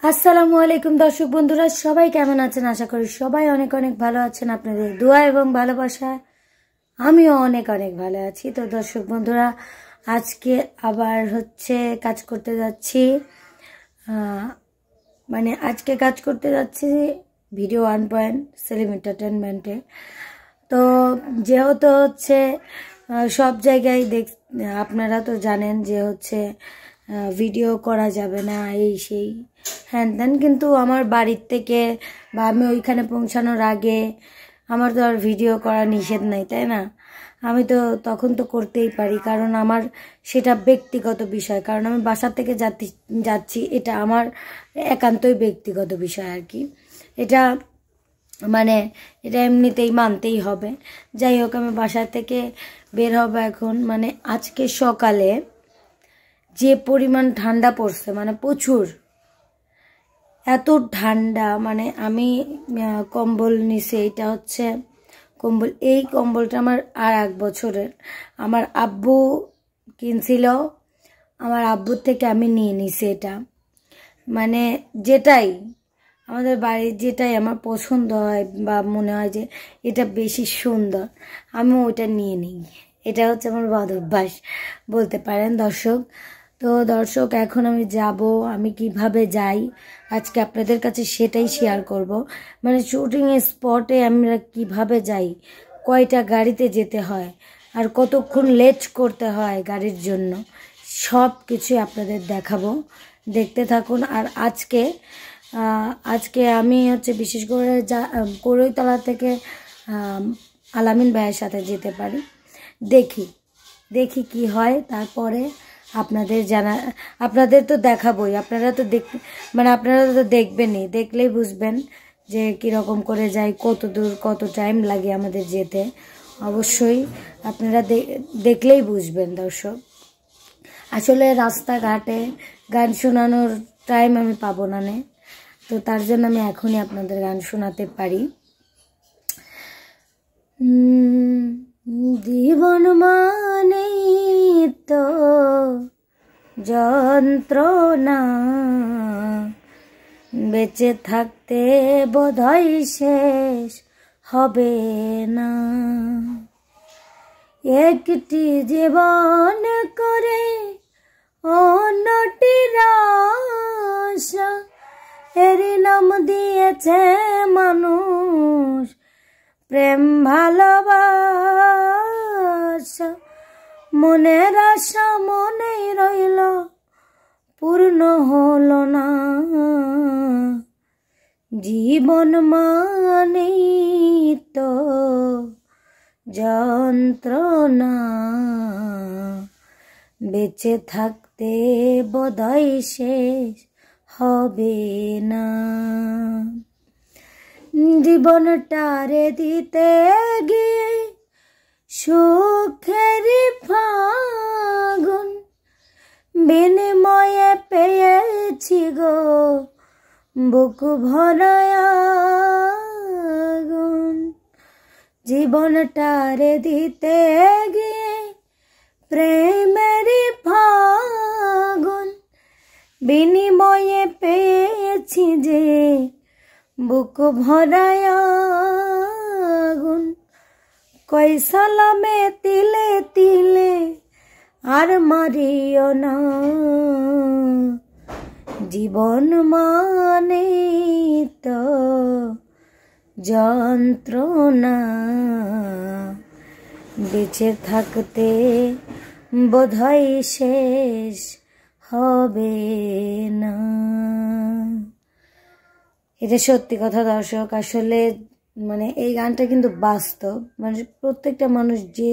আসসালামু আলাইকুম দর্শক বন্ধুরা, সবাই কেমন আছেন? আশা করি সবাই অনেক অনেক ভালো আছেন। আপনাদের দোয়া এবং ভালোবাসায় আমিও অনেক অনেক ভালো আছি। তো দর্শক বন্ধুরা, আজকে আবার কাজ করতে যাচ্ছি। আজকে কাজ করতে যাচ্ছি ভিডিও 1 সেলিম এন্টারটেনমেন্টে। তো যেহেতু সব জায়গায় আপনারা তো জানেন যে ভিডিও করা যাবে না, এই সেই হ্যান ত্যান, কিন্তু আমার বাড়ির থেকে বা আমি ওইখানে পৌঁছানোর আগে আমার তো আর ভিডিও করা নিষেধ নাই, তাই না? আমি তো তখন তো করতেই পারি, কারণ আমার সেটা ব্যক্তিগত বিষয়। কারণ আমি বাসা থেকে যাচ্ছি, এটা আমার একান্তই ব্যক্তিগত বিষয় আর কি। এটা এটা এমনিতেই মানতেই হবে। যাই হোক, আমি বাসা থেকে বের হব এখন। আজকে সকালে যে পরিমাণ ঠান্ডা পড়ছে, প্রচুর, এত ঠান্ডা, আমি কম্বল নিছি। এটা কম্বল, এই কম্বলটা আমার আর 1 বছরের। আমার আব্বু কিনছিল, আমার আব্বুর থেকে আমি নিয়ে নিছি। এটা যেটাই আমাদের বাড়ির, যেটাই আমার পছন্দ হয় বা মনে হয় যে এটা বেশি সুন্দর, আমি ওইটা নিয়ে নিই। এটা আমার বদ অভ্যাস বলতে পারেন দর্শক। তো দর্শক, এখন আমি যাব। আমি কিভাবে যাই আজকে আপনাদের কাছে সেটাই শেয়ার করব। শুটিং স্পটে আমরা কিভাবে যাই, কয়টা গাড়িতে যেতে হয়, আর কতক্ষণ লেট করতে হয় গাড়ির জন্য, সব কিছুই আপনাদের দেখাবো। দেখতে থাকুন। আর আজকে আমি বিশেষ করে করইতলা থেকে আলামিন ভাইয়ের সাথে যেতে পারি। দেখি কি হয়। তারপরে আপনাদের তো দেখাবই। আপনারা তো আপনারা তো দেখবেনই, দেখলেই বুঝবেন যে কিরকম করে যাই, কত দূর, কত টাইম লাগে আমাদের যেতে। অবশ্যই আপনারা দেখলেই বুঝবেন দর্শক। আসলে রাস্তাঘাটে গান শোনানোর টাইম আমি পাবো না, তো তার জন্য আমি এখনই আপনাদের গান শোনাতে পারি। জীবন মানেই তো যন্ত্রণা, বেঁচে থাকতে বোধহয় শেষ হবে না। একটি জীবন করে অন্যটির আশা, এরই নাম দিয়েছে মানুষ প্রেম ভালোবাসা। মনের আশা মনেই রইল, পূর্ণ হলো না। জীবন মানেই তো যন্ত্রণা, বেঁচে থাকতে বোধহয় শেষ হবে না। জীবনটারে দিতে গিয়ে সুখের ফাগুন বিনিময়ে পেয়েছি গো বুক ভরায় আগুন। জীবনটারে দিতে গিয়ে প্রেমের ফাগুন বিনিময়ে পেয়েছি যে বুক ভরায় আগুন। কই সালামে তিলে তিলে আর মারিও না। জীবন মানে তো যন্ত্রণা, বেঁচে থাকতে বোধহয় শেষ হবে না। এটা সত্যি কথা দর্শক। আসলে এই গানটা কিন্তু বাস্তব। প্রত্যেকটা মানুষ, যে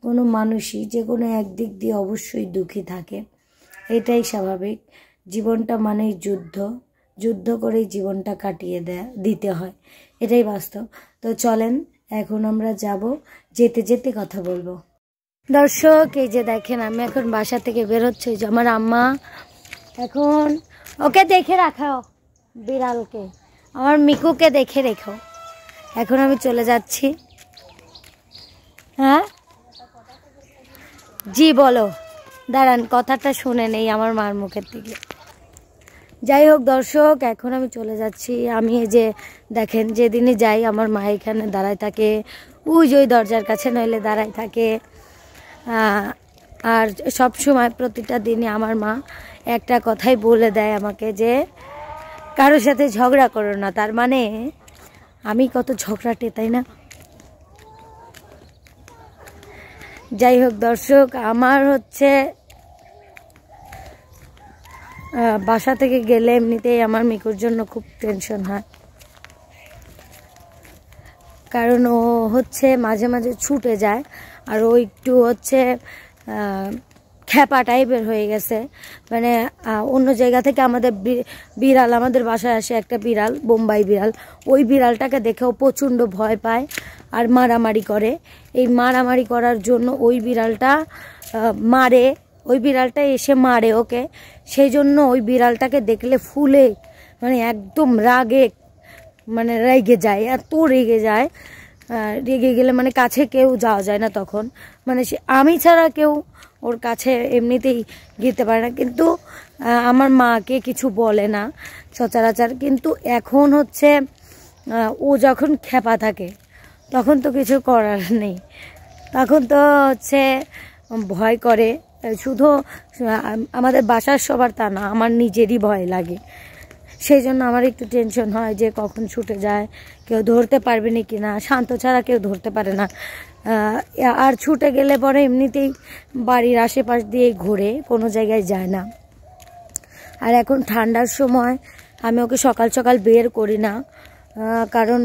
কোনো মানুষই যে কোনো একদিক দিয়ে অবশ্যই দুঃখী থাকে, এটাই স্বাভাবিক। জীবনটা যুদ্ধ করেই জীবনটা কাটিয়ে দিতে হয়, এটাই বাস্তব। তো চলেন, এখন আমরা যাব, যেতে যেতে কথা বলবো। দর্শক, এই যে দেখেন, আমি এখন বাসা থেকে বেরোচ্ছি। যে আমার আম্মা এখন, ওকে দেখে রাখাও, বিড়ালকে, আমার মিকুকে দেখে রেখো। এখন আমি চলে যাচ্ছি। হ্যাঁ জি বলো, দাঁড়ান, কথাটা শুনে নেই আমার মার মুখের থেকে। যাই হোক দর্শক, এখন আমি চলে যাচ্ছি। আমি এই যে দেখেন, যেদিনই যাই আমার মা এখানে দাঁড়ায় থাকে, ওই যে ওই দরজার কাছে, নইলে দাঁড়ায় থাকে। আর সব সময় প্রতিটা দিনই আমার মা একটা কথাই বলে দেয় আমাকে যে কারোর সাথে ঝগড়া করো না। তার মানে আমি কত ঝগড়াটে, তাই না? যাই হোক দর্শক, আমার হচ্ছে বাসা থেকে গেলে এমনিতেই আমার মিকুর জন্য খুব টেনশন হয়, কারণ ও হচ্ছে মাঝে মাঝে ছুটে যায়। আর ও একটু হচ্ছে খ্যাপা টাইপের হয়ে গেছে। মানে অন্য জায়গা থেকে আমাদের বিড়াল আমাদের বাসায় আসে, একটা বিড়াল, বোম্বাই বিড়াল। ওই বিড়ালটাকে দেখেও প্রচণ্ড ভয় পায় আর মারামারি করে। এই মারামারি করার জন্য ওই বিড়ালটা মারে, ওই বিড়ালটা এসে মারে ওকে। সেই জন্য ওই বিড়ালটাকে দেখলে ফুলে মানে একদম রাগে, মানে রেগে যায়, এত রেগে যায়। রেগে গেলে মানে কাছে কেউ যাওয়া যায় না তখন, মানে সে আমি ছাড়া কেউ ওর কাছে এমনিতেই যেতে পারে না। কিন্তু আমার মাকে কিছু বলে না সচরাচর। কিন্তু এখন হচ্ছে ও যখন খেপা থাকে তখন তো কিছু করার নেই, তখন তো হচ্ছে ভয় করে। শুধু আমাদের বাসার সবার তা না, আমার নিজেরই ভয় লাগে। সেই জন্য আমার একটু টেনশন হয় যে কখন ছুটে যায়, কেউ ধরতে পারবে না কি না। শান্ত ছাড়া কেউ ধরতে পারে না। আর ছুটে গেলে পরে এমনিতেই বাড়ির আশেপাশ দিয়ে ঘুরে, কোনো জায়গায় যায় না। আর এখন ঠান্ডার সময় আমি ওকে সকাল সকাল বের করি না, কারণ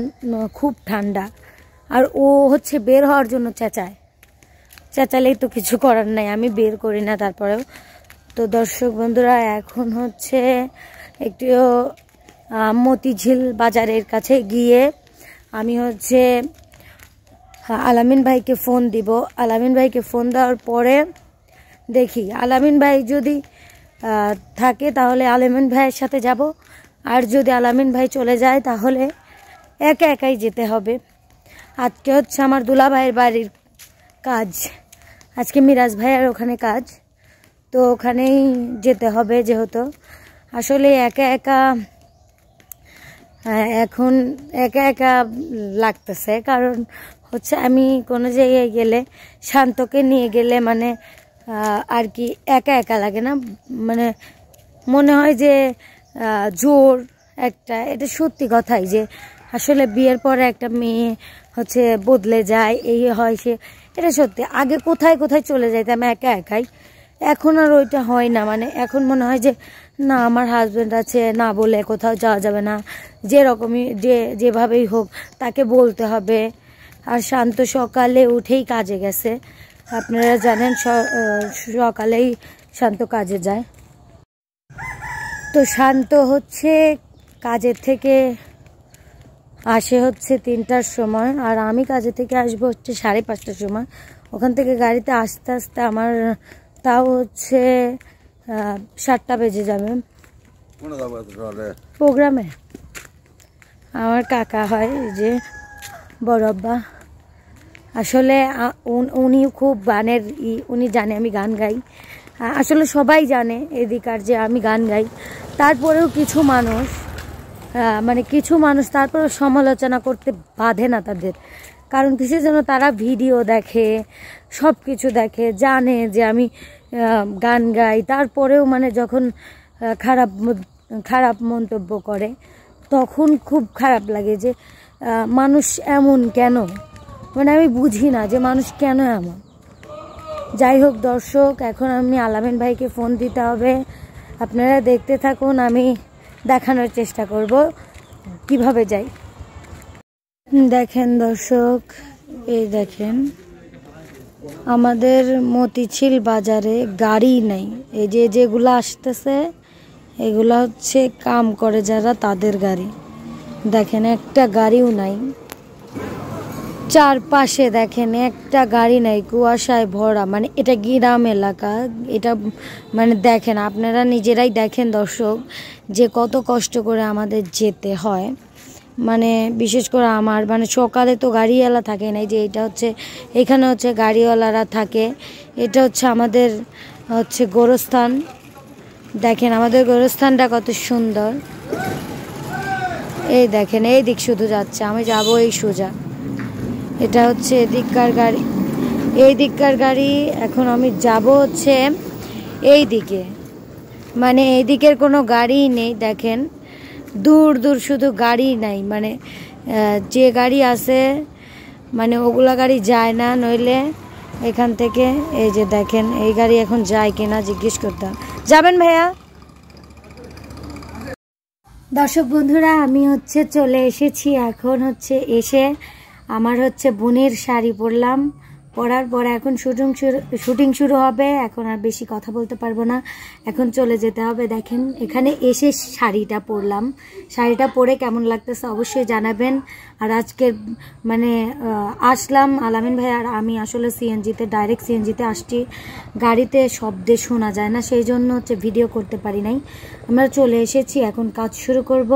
খুব ঠান্ডা। আর ও হচ্ছে বের হওয়ার জন্য চেঁচালেই তো কিছু করার নাই, আমি বের করি না তারপরেও। তো দর্শক বন্ধুরা, এখন হচ্ছে একটু মতিঝিল বাজারের কাছে গিয়ে আমি হচ্ছে আলামিন ভাইকে ফোন দিব। আলামিন ভাইকে ফোন দেওয়ার পরে দেখি আলামিন ভাই যদি থাকে তাহলে আলামিন ভাইয়ের সাথে যাব। আর যদি আলামিন ভাই চলে যায় তাহলে একা একাই যেতে হবে। আজকে হচ্ছে আমার দুলা ভাইয়ের বাড়ির কাজ, আজকে মিরাজ ভাইয়ের ওখানে কাজ, তো ওখানেই যেতে হবে। যেহেতু আসলে একা একা এখন একা একা লাগতেছে, কারণ হচ্ছে আমি কোনো জায়গায় গেলে শান্তকে নিয়ে গেলে মানে আর কি একা একা লাগে না, মানে মনে হয় যে জোর একটা। এটা সত্যি কথাই যে আসলে বিয়ের পরে একটা মেয়ে হচ্ছে বদলে যায়, এই হয় সে, এটা সত্যি। আগে কোথায় কোথায় চলে যাইতাম একা একাই, এখন আর ওইটা হয় না। মানে এখন মনে হয় যে না, আমার হাজব্যান্ড আছে, না বলে কোথাও যাওয়া যাবে না, যেরকমই যেভাবেই হোক তাকে বলতে হবে। আর শান্ত সকালে উঠেই কাজে গেছে, আপনারা জানেন সকালেই শান্ত কাজে যায়। তো শান্ত হচ্ছে কাজের থেকে আসে হচ্ছে 3টার সময়, আর আমি কাজে থেকে আসবো হচ্ছে 5:30টার সময়। ওখান থেকে গাড়িতে আস্তে আস্তে আমার তাও হচ্ছে 7টা বেজে যাবে। প্রোগ্রামে আমার কাকা হয়, যে বড় আব্বা, আসলে উনি খুব গানের উনি জানে আমি গান গাই। আসলে সবাই জানে এদিকার যে আমি গান গাই। তারপরেও কিছু মানুষ তারপরেও সমালোচনা করতে বাধে না তাদের, কারণ কিসের জন্য? তারা ভিডিও দেখে, সব কিছু দেখে, জানে যে আমি গান গাই। তারপরেও মানে যখন খারাপ মন্তব্য করে তখন খুব খারাপ লাগে যে মানুষ এমন কেন, মানে আমি বুঝি না যে মানুষ কেন এমন। যাই হোক দর্শক, এখন আমি আলামিন ভাইকে ফোন দিতে হবে। আপনারা দেখতে থাকুন, আমি দেখানোর চেষ্টা করব কিভাবে যাই। দেখেন দর্শক, এই দেখেন আমাদের মতিঝিল বাজারে গাড়ি নেই। এই যেগুলো আসতেছে এগুলো হচ্ছে কাম করে যারা, তাদের গাড়ি। দেখেন একটা গাড়িও নাই, চারপাশে দেখেন একটা গাড়ি নাই, কুয়াশায় ভরা। মানে এটা গ্রাম এলাকা, এটা মানে দেখেন, আপনারা নিজেরাই দেখেন দর্শক যে কত কষ্ট করে আমাদের যেতে হয়। মানে বিশেষ করে আমার মানে সকালে তো গাড়িওয়ালা থাকে না, যে এটা হচ্ছে এখানে হচ্ছে গাড়িওয়ালারা থাকে। এটা হচ্ছে আমাদের হচ্ছে গোরস্থান, দেখেন আমাদের গোরস্থানটা কত সুন্দর। এই দেখেন এই দিক শুধু যাচ্ছে, আমি যাব এই সোজা। এটা হচ্ছে এদিককার গাড়ি, এই দিককার গাড়ি। এখন আমি যাব হচ্ছে এই দিকে, মানে এই দিকের কোনো গাড়িই নেই। দেখেন দূর দূর শুধু গাড়ি নাই, মানে যে গাড়ি আছে মানে ওগুলা গাড়ি যায় না, নইলে এখান থেকে এই যে দেখেন এই গাড়ি এখন যায় কিনা জিজ্ঞেস করতাম। যাবেন ভাইয়া? দর্শক বন্ধুরা, আমি হচ্ছে চলে এসেছি। এখন হচ্ছে এসে আমার হচ্ছে বোনের শাড়ি পরলাম, পরার পরে এখন শুটিং শুরু হবে। এখন আর বেশি কথা বলতে পারবো না, এখন চলে যেতে হবে। দেখেন এখানে এসে শাড়িটা পরলাম, শাড়িটা পরে কেমন লাগতেছে অবশ্যই জানাবেন। আর আজকে মানে আসলাম আলামিন ভাই আর আমি আসলে সিএনজিতে, ডাইরেক্ট সিএনজিতে আসছি, গাড়িতে শব্দে শোনা যায় না, সেই জন্য হচ্ছে ভিডিও করতে পারি নাই। আমরা চলে এসেছি, এখন কাজ শুরু করব।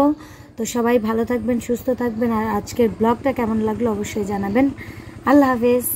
তো সবাই ভালো থাকবেন, সুস্থ থাকবেন। আর আজকের ব্লগটা কেমন লাগলো অবশ্যই জানাবেন। আল্লাহ হাফেজ।